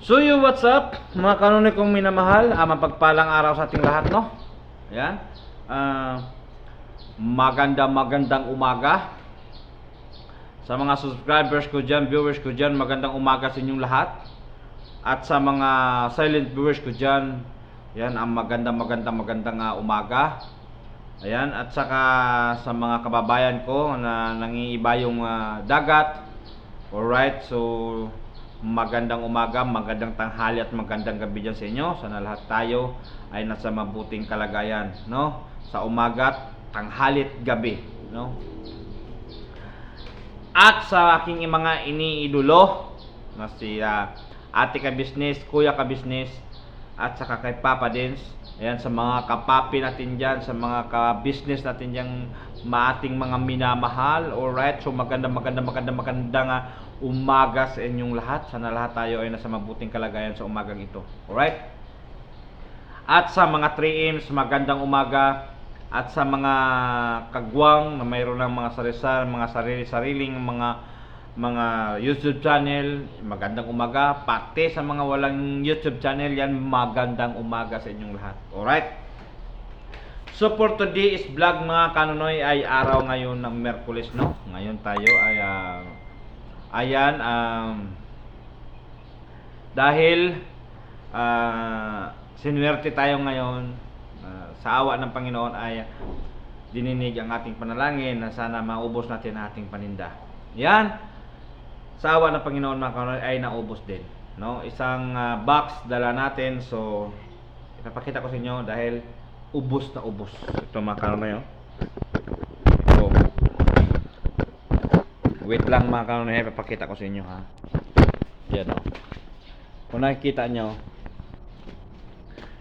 So you, what's up? Mga kanunay kong minamahal, mapagpalang araw sa ating lahat, no? Ayan. Magandang umaga. Sa mga subscribers ko dyan, viewers ko dyan, magandang umaga sa inyong lahat. At sa mga silent viewers ko dyan, yan, ang magandang umaga. Ayan, at saka sa mga kababayan ko na nangiiba yung dagat. Alright, so magandang umaga, magandang tanghali at magandang gabi dyan sa inyo. Sana lahat tayo ay nasa mabuting kalagayan, no? Sa umaga, tanghali at gabi, no? At sa aking mga iniidolo na si ate ka business, kuya ka business, at saka kay Papa Dins. Ayan, sa mga kapapi natin dyan, sa mga ka-business natin dyan, maating mga minamahal. Alright, so magandang umaga sa inyong lahat. Sana lahat tayo ay nasa mabuting kalagayan sa umagang ito. Alright? At sa mga 3Ms, magandang umaga. At sa mga kagwang na mayroon ng mga sarisar, mga sariling mga YouTube channel, magandang umaga. Pati sa mga walang YouTube channel, yan, magandang umaga sa inyong lahat. Alright? So for today is vlog, mga kanonoy, ay araw ngayon ng Miyerkules, no? Ngayon tayo ay ayan, dahil sinuwerte tayo ngayon, sa awa ng Panginoon ay dininig ang ating panalangin na sana maubos natin ang ating paninda. Yan, sa awa ng Panginoon, mga kanonoy, ay naubos din, no? Isang box dala natin, so ipapakita ko sa inyo dahil ubos na ubos. Ito, mga kanonoy, ito. Wait lang, mga kanonoy, ipapakita ko sa inyo, ha. Yan, o. Kung nakikita nyo,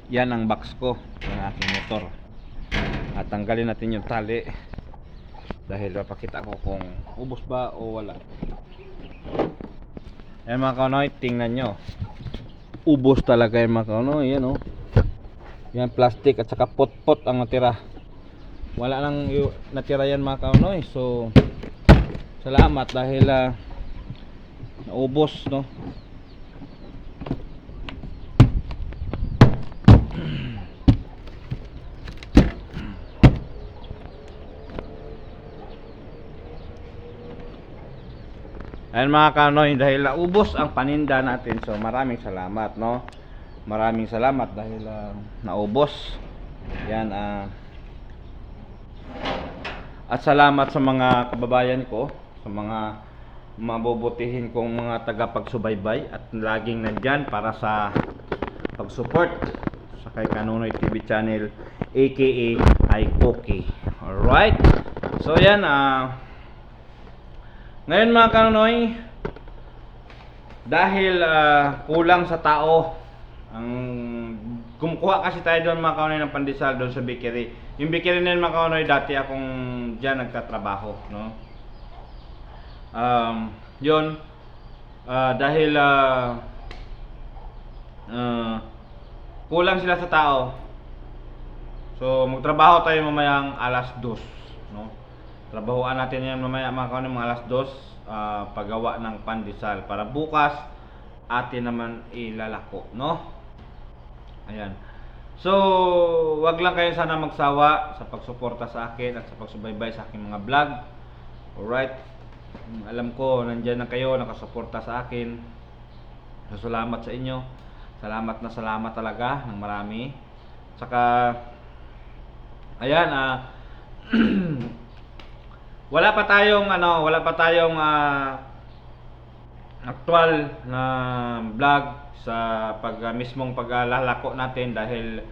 yan ang box ko ng aking motor. At tanggalin natin yung tali dahil papakita ko kung ubos ba o wala. Yan, mga kanonoy, tingnan nyo, ubos talaga yung mga kanonoy. Yan, o. Yan, plastic at saka pot ang natira. Wala nang natira yan, mga kanonoy. So salamat dahil naubos, no? Ayan, mga kanonoy, dahil naubos ang paninda natin, so maraming salamat, no? Maraming salamat dahil naubos. Yan, at salamat sa mga kababayan ko, sa mga mabubutihin kong mga tagapagsubaybay at laging nandyan para sa pag-support sa kay Kanonoy TV channel, aka ay Cookie. Alright, so yan, ngayon, mga kanonoy, dahil kulang sa tao, ang kumukuha kasi tayo doon, mga kanonoy, ng pandesal doon sa bakery. Yung bakery na yun, mga kanonoy, dati akong dyan nagtatrabaho, no? Yun, dahil kulang sila sa tao, so magtrabaho tayo mamayang alas 2, no? Trabahoan natin yan mamaya, mga kanonoy, mga alas 2, paggawa ng pandesal para bukas atin naman ilalako, no? Ayan. So wag lang kayo sana magsawa sa pagsuporta sa akin at sa pagsubaybay sa aking mga vlog. Alright, alam ko nandyan na kayo nakasuporta sa akin, so salamat sa inyo. Salamat na salamat talaga ng marami. Saka ayan, wala pa tayong actual na vlog sa mismong paglalako natin dahil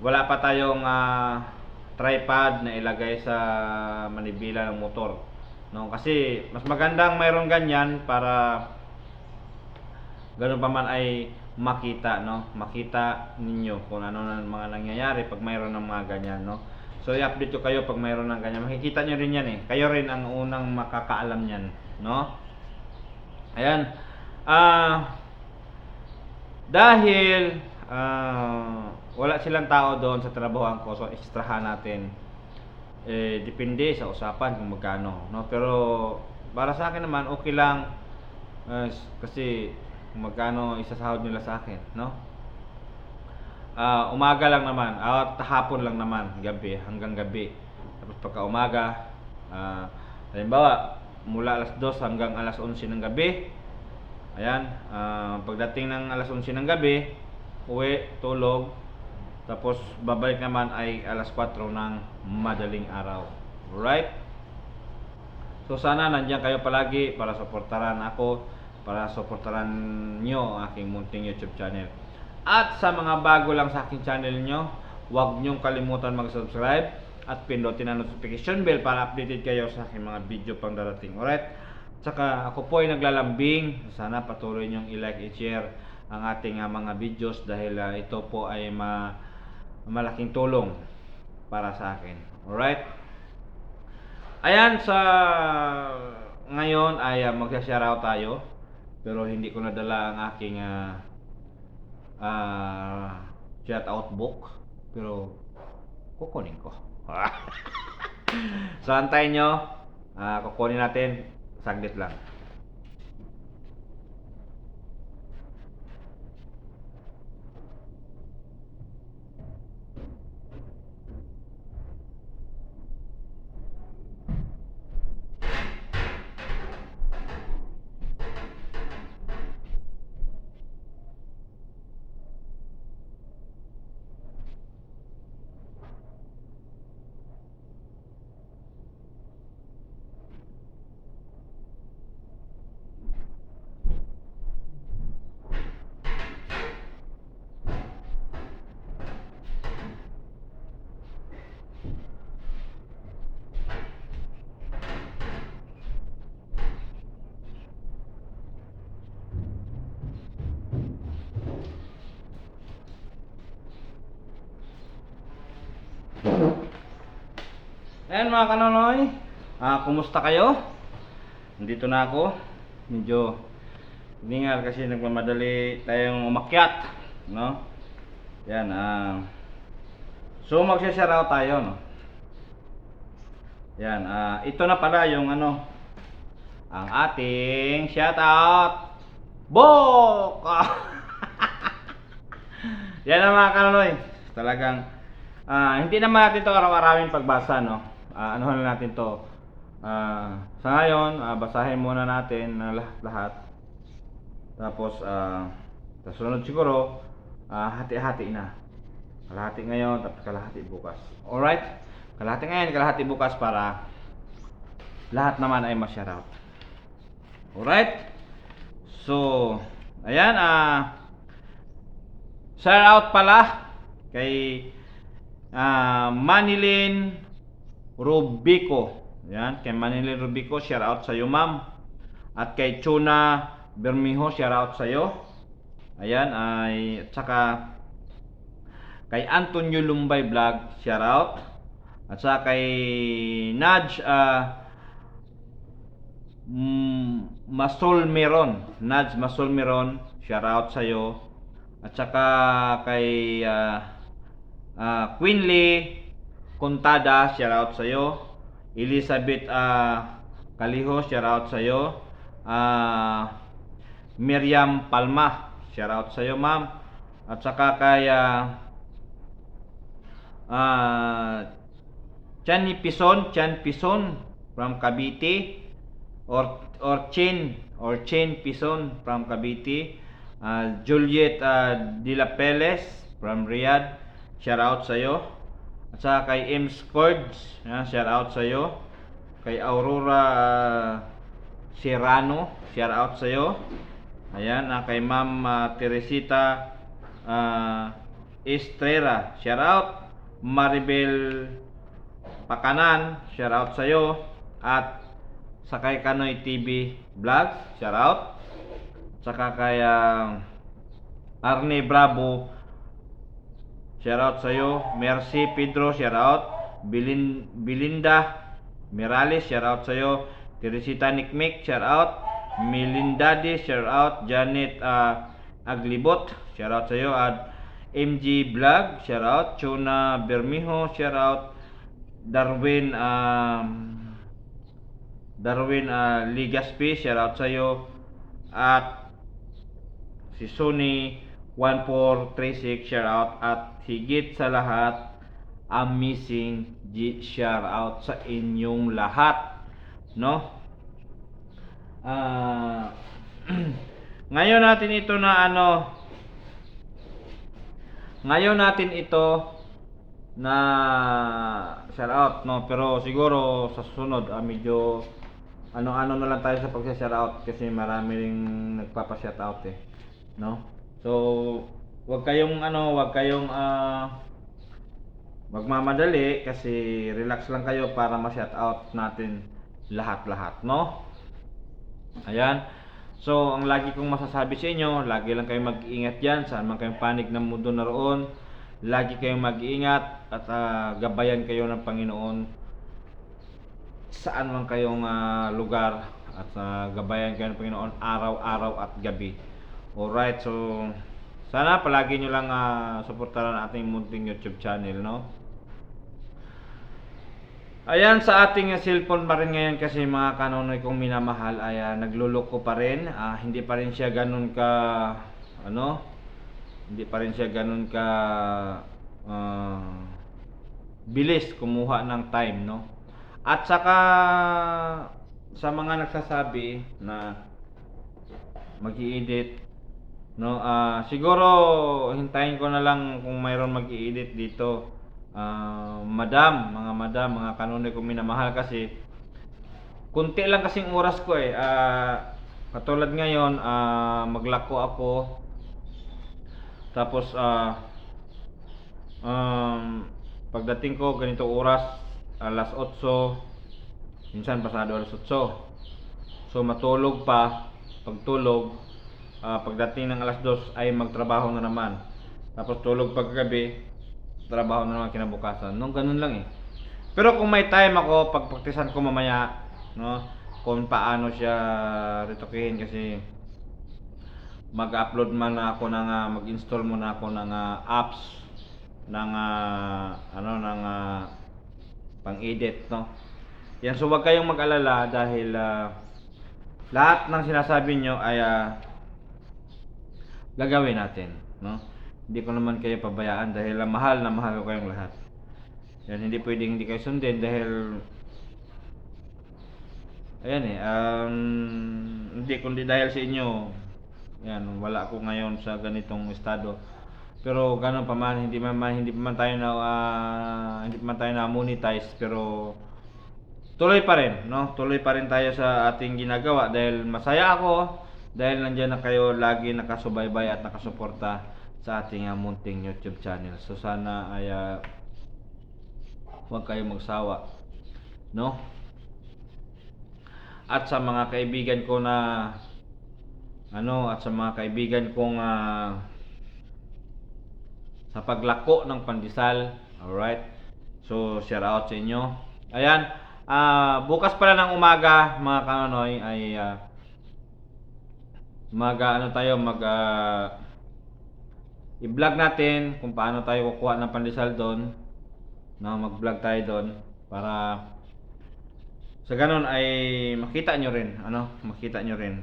wala pa tayong tripod na ilagay sa manibela ng motor, no? Kasi mas magandang mayroon ganyan para ganun pa man ay makita, no? Makita ninyo kung ano na mga nangyayari pag mayroon ng mga ganyan, no? So i-update ko kayo pag mayroon ng ganyan. Makikita nyo rin yan, eh. Kayo rin ang unang makakaalam yan, no? Ayan. Dahil wala silang tao doon sa trabahoan ko, so ekstrahan natin. Depende sa usapan kung magkano, no? Pero para sa akin naman okay lang, kasi kung magkano isasahod nila sa akin, no? Umaga lang naman, at hapon lang naman, gabi, hanggang gabi. Tapos pagka umaga, halimbawa, mula alas 2 hanggang alas 11 ng gabi. Ayan, pagdating ng alas 11 ng gabi, uwi, tulog. Tapos babalik naman ay alas 4 ng madaling araw. Alright? So sana nandiyan kayo palagi para suportahan ako, para suportahan nyo ang aking munting YouTube channel. At sa mga bago lang sa aking channel nyo, huwag nyong kalimutan mag-subscribe at pindutin ang notification bell para updated kayo sa aking mga video pang darating. Alright? Tsaka ako po ay naglalambing. Sana patuloy nyong i-like, i-share ang ating mga videos dahil ito po ay malaking tulong para sa akin. Alright? Ayan, sa ngayon ay magsa-shoutout tayo. Pero hindi ko nadala ang aking shoutout book. Pero kukunin ko. So antayin nyo, kukunin natin saglit lang. Ayan mga kanonoy, kumusta kayo? Nandito na ako. Medyo ningal kasi nagmamadali tayong umakyat, no? Yan, so magsha-shoutout tayo, no? Yan, ito na pala yung ang ating shoutout book. Yan ang mga kanonoy. Talagang hindi naman natin to araw-arawin pagbasa, no? Anuhan na natin to. Sa ngayon, basahin muna natin na lahat-lahat. Tapos sa sunod siguro, hati-hati na. Kalahati ngayon, tapos kalahati bukas. Alright? Kalahati ngayon, kalahati bukas para lahat naman ay ma-shoutout. Alright? So, ayan, shoutout pala kay Manilyn Rubico. Yan, kay Manilyn Rubico, shout out sa iyo, ma'am. At kay Chuna Bermijo, shout out sa iyo. Ayan, at saka kay Antonio Lumbay Vlog, shout out. At saka kay Naj Masolmeron, Naj Masolmeron, shout out sa iyo. At saka kay Quinley Contada, shout out sa iyo. Elizabeth Caliho, shout out sa iyo. Miriam Palma, shout out sa iyo, ma'am. At saka kay Chan Pison from Cavite, or Chen Pison from Cavite. Juliet De La Peles from Riyadh, shout out sa iyo. At saka kay M. Scords, shout out sa iyo. Kay Aurora Serrano, shout out sa iyo. Ayan, kay Ma'am Teresita Estrella, shout out. Maribel Pakanan, shout out sa iyo. At sa kay Kanoy TV Vlog, shout out. Saka kay Arne Bravo, shout out sa iyo. Mercy Pedro, shout out. Belinda Mirales, shout out sa iyo. Teresita Nikmik, shout out. Melindadi, shout out. Janet Aglibot, shout out sa iyo. At MG Vlog, shout out. Chuna Bermijo, shout out. Darwin Ligaspi, shout out sa iyo. At si Sony 1436 shout out, at higit sa lahat amazing shout out sa inyong lahat, no? Ngayon natin ito na ngayon natin ito na shout out, no? Pero siguro sa susunod medyo ano na lang tayo sa pag-shout out kasi marami ring nagpapa-shout out no? So wag kayong magmamadali kasi relax lang kayo para ma-shout out natin lahat-lahat, no? Ayan. So, ang lagi kong masasabi sa inyo, lagi lang kayong mag-iingat diyan, saan man kayong panig ng mundo naroon. Lagi kayong mag-iingat at gabayan kayo ng Panginoon saan man kayong lugar, at gabayan kayo ng Panginoon araw-araw at gabi. Alright, so sana palagi nyo lang suportahan ang ating munting YouTube channel, no? Ayan, sa ating cellphone pa rin ngayon kasi mga kanonoy kong minamahal ay nagluloko pa rin. Hindi pa rin siya ganun ka hindi pa rin siya ganun ka bilis kumuha ng time, no? At saka sa mga nagsasabi na mag-i-edit, no, siguro hintayin ko na lang kung mayroon mag-i-edit dito. Mga madam, mga kanonoy kong minamahal, kasi kunti lang kasing oras ko katulad ngayon, maglako ako, tapos pagdating ko ganito oras, alas 8, minsan pasado alas 8, so matulog pa. Pagtulog, pagdating ng alas 2 ay magtrabaho na naman, tapos tulog paggabi, trabaho na naman kinabukasan, no? Ganun lang Pero kung may time ako, pagpraktisan ko mamaya, no, kung paano siya retokehin, kasi mag-upload man ako ng mag-install muna ako ng apps ng pang-edit, no. Yan, so wag kayong mag-alala dahil lahat ng sinasabi nyo ay gagawin natin, no. Hindi ko naman kayo pabayaan dahil mahal na mahal ko kayong lahat. Yan, hindi pwedeng hindi kayo sundin dahil ayan hindi kundi dahil sa inyo. Yan, wala ako ngayon sa ganitong estado. Pero ganun pa man, hindi pa man tayo na monetize, pero tuloy pa rin, no? Tuloy pa rin tayo sa ating ginagawa dahil masaya ako dahil nandiyan na kayo lagi nakasubaybay at nakasuporta sa ating munting YouTube channel. So sana ay huwag kayong magsawa, no? At sa mga kaibigan ko na at sa mga kaibigan kong sa paglako ng pandesal, alright? So shout out sa inyo. Ayan, bukas pala ng umaga mga kanonoy ay i-vlog natin kung paano tayo kukuha ng pandesal doon, no? Mag-vlog tayo doon para sa ganun ay makita nyo rin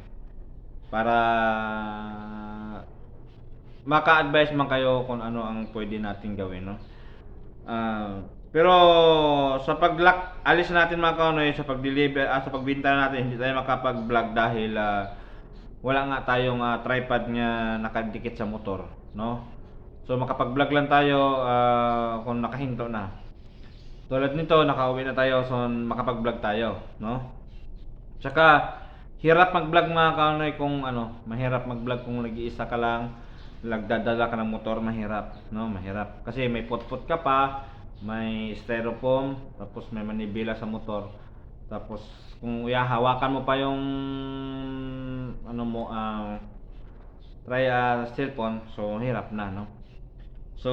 para maka-advise man kayo kung ano ang pwede nating gawin, no? Pero sa alis natin mga kanonoy, sa pag-deliver sa pagbenta natin, hindi tayo makapag-vlog dahil wala nga tayong tripod nga nakadikit sa motor, no? So makapag-vlog lang tayo kung nakahinto na. Tulad nito, nakauwi na tayo, so makapag-vlog tayo, no? Tsaka hirap mag-vlog mga kanonoy kung mahirap mag-vlog kung nag-iisa ka lang, nagdadala ka ng motor, mahirap, no? Mahirap kasi may putput ka pa, may styrofoam, tapos may manibela sa motor. Tapos kung hawakan mo pa yung cellphone, so hirap na, no? So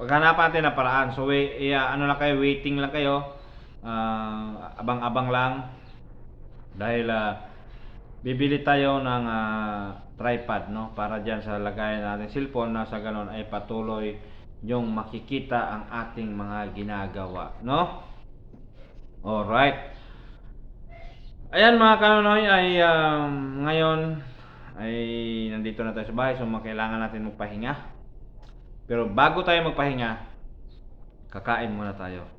paghanapan natin na paraan. So waiting lang kayo, abang-abang lang dahil bibili tayo ng tripod, no, para diyan sa lagayan natin cellphone, na sa ganon ay patuloy yung makikita ang ating mga ginagawa, no? Alright. Ayan mga kanonoy, ay ngayon ay nandito na tayo sa bahay, so kailangan natin magpahinga. Pero bago tayo magpahinga, kakain muna tayo,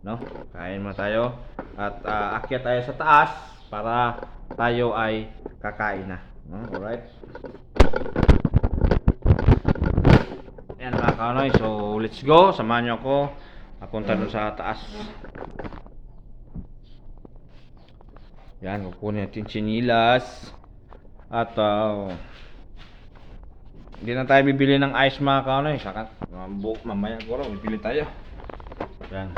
no? Kain muna tayo at akyat tayo sa taas para tayo ay kakain na, no? Alright. Yan mga kanoy, so let's go. Samahan nyo ako papunta doon sa taas. Yan, kukunin natin chinilas. At hindi na tayo bibili ng ice mga kanoy. Saka mamaya siguro bibili tayo. Yan.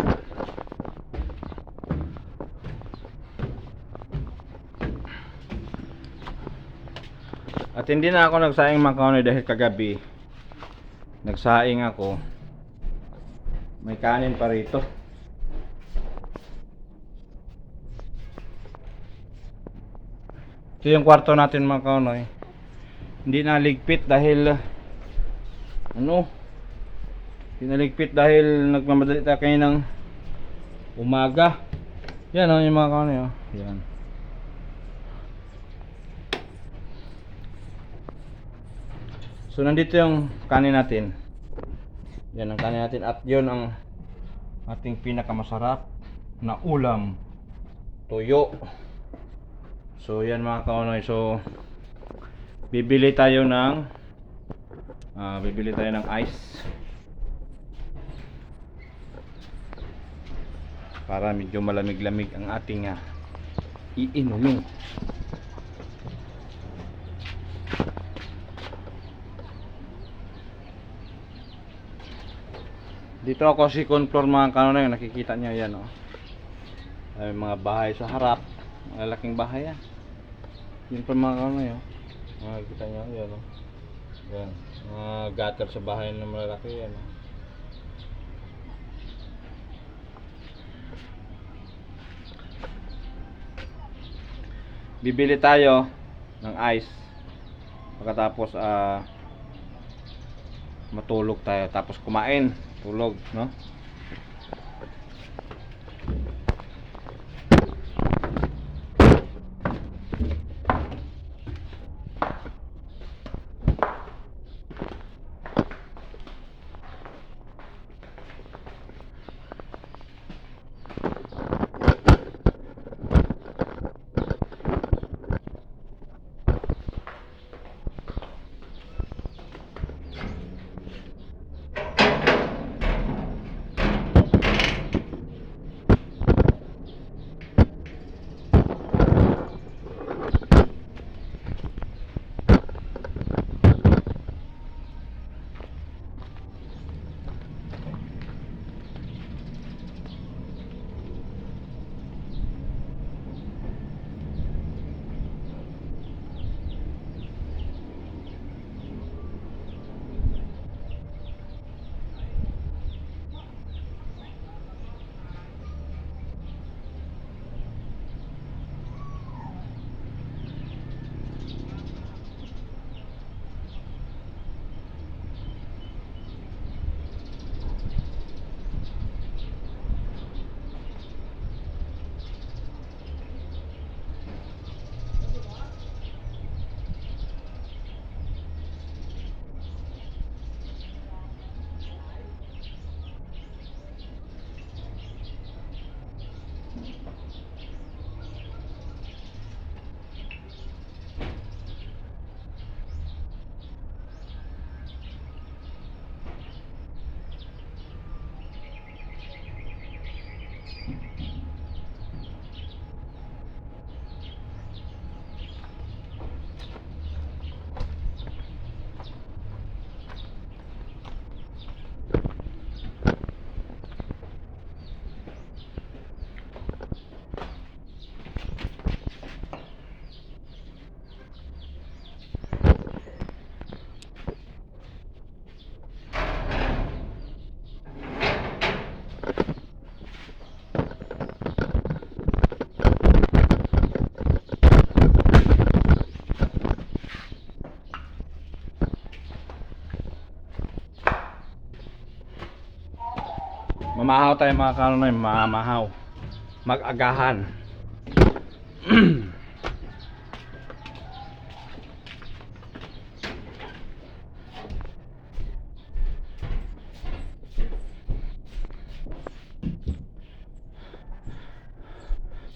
At hindi na ako nagsaing mga kanoy dahil kagabi nagsaing ako. May kanin pa rito. Ito yung kwarto natin mga kanoy. Hindi naligpit dahil hindi naligpit dahil nagmamadali tayo kaninang umaga. Yan yung mga kanoy Yan. So nandito yung kanin natin. Yan ang kanin natin at yun ang ating pinakamasarap na ulam, tuyo. So yan mga kaunoy, so bibili tayo ng ice para medyo malamig-lamig ang ating iinumin. Dito ako second floor mga kanoy, nakikita niyo yan Ay mga bahay sa harap, malalaking bahay yan. Yun pa mga kanoy Nakikita niyo yan Yan, mga gutter sa bahay na malalaki yan Bibili tayo ng ice pagkatapos matulog tayo, tapos kumain, tulog, no? Mamahaw tayo mga kanoy, mamahaw. Mag-agahan.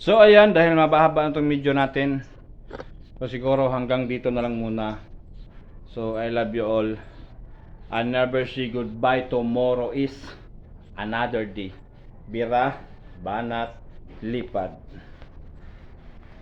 So ayan, dahil mabahaba na itong video natin, so siguro hanggang dito na lang muna. So I love you all. I never say goodbye. Tomorrow is another day. Bira, banat, lipad.